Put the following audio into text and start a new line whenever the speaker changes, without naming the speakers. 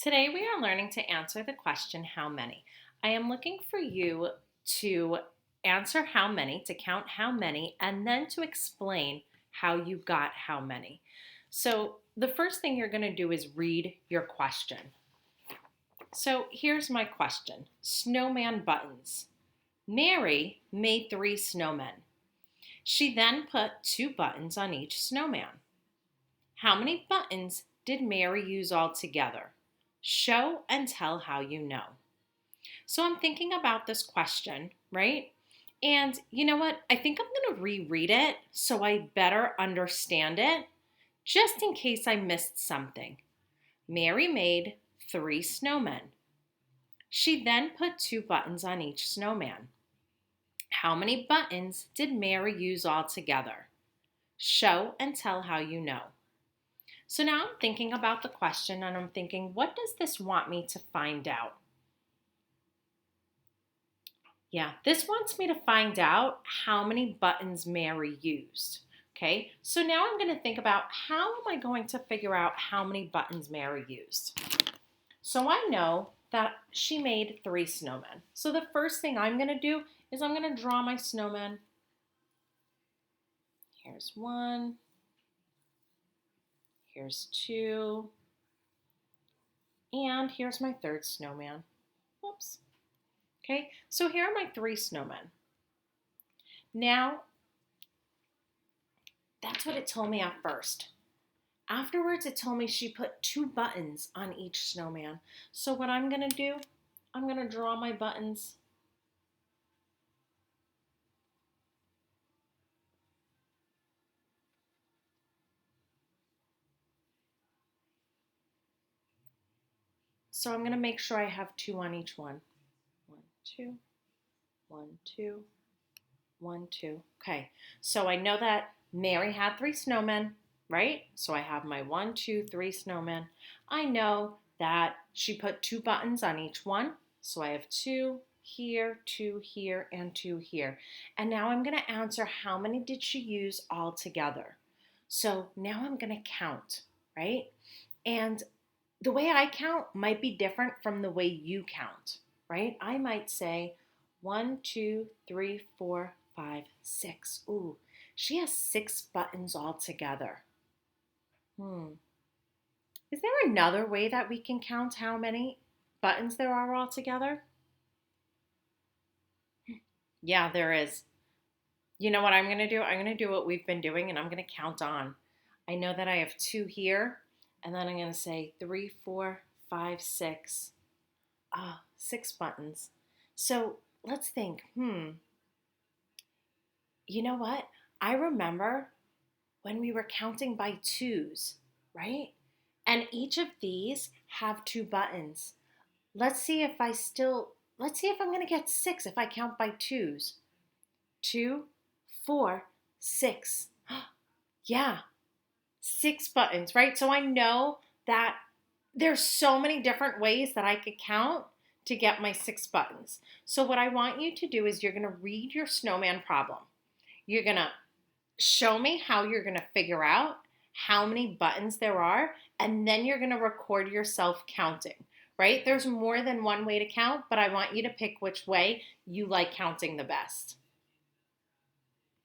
Today we are learning to answer the question, how many? I am looking for you to answer how many, to count how many, and then to explain how you got how many. So the first thing you're going to do is read your question. So here's my question. Snowman Buttons. Mary made 3 snowmen. She then put 2 buttons on each snowman. How many buttons did Mary use altogether? Show and tell how you know. So I'm thinking about this question, right? And you know what? I think I'm going to reread it so I better understand it, just in case I missed something. Mary made 3 snowmen. She then put 2 buttons on each snowman. How many buttons did Mary use altogether? Show and tell how you know. So now I'm thinking about the question and I'm thinking, what does this want me to find out? Yeah, this wants me to find out how many buttons Mary used. Okay, so now I'm going to think about how am I going to figure out how many buttons Mary used. So I know that she made 3 snowmen. So the first thing I'm going to do is I'm going to draw my snowmen. Here's 1. Here's 2. And here's my 3rd snowman. Whoops. Okay, so here are my 3 snowmen. Now, that's what it told me at first. Afterwards, it told me she put 2 buttons on each snowman. So what I'm going to do, I'm going to draw my buttons. So I'm going to make sure I have 2 on each one. 1, 2, 1, 2, 1, 2. Okay, so I know that Mary had 3 snowmen, right? So I have my 1, 2, 3 snowmen. I know that she put 2 buttons on each one. So I have 2 here, 2 here, and 2 here. And now I'm going to answer how many did she use all together. So now I'm going to count, right? And the way I count might be different from the way you count, right? I might say 1, 2, 3, 4, 5, 6. Ooh, she has 6 buttons altogether. Is there another way that we can count how many buttons there are altogether? Yeah, there is. You know what I'm going to do? I'm going to do what we've been doing and I'm going to count on. I know that I have 2 here, and then I'm going to say 3, 4, 5, 6. 6 buttons. So let's think, you know what? I remember when we were counting by 2s, right? And each of these have 2 buttons. Let's see if I'm going to get 6 if I count by 2s. 2, 4, 6. Yeah, 6 buttons, right? So I know that there's so many different ways that I could count to get my 6 buttons. So what I want you to do is you're going to read your snowman problem. You're going to show me how you're going to figure out how many buttons there are, and then you're going to record yourself counting, right? There's more than one way to count, but I want you to pick which way you like counting the best.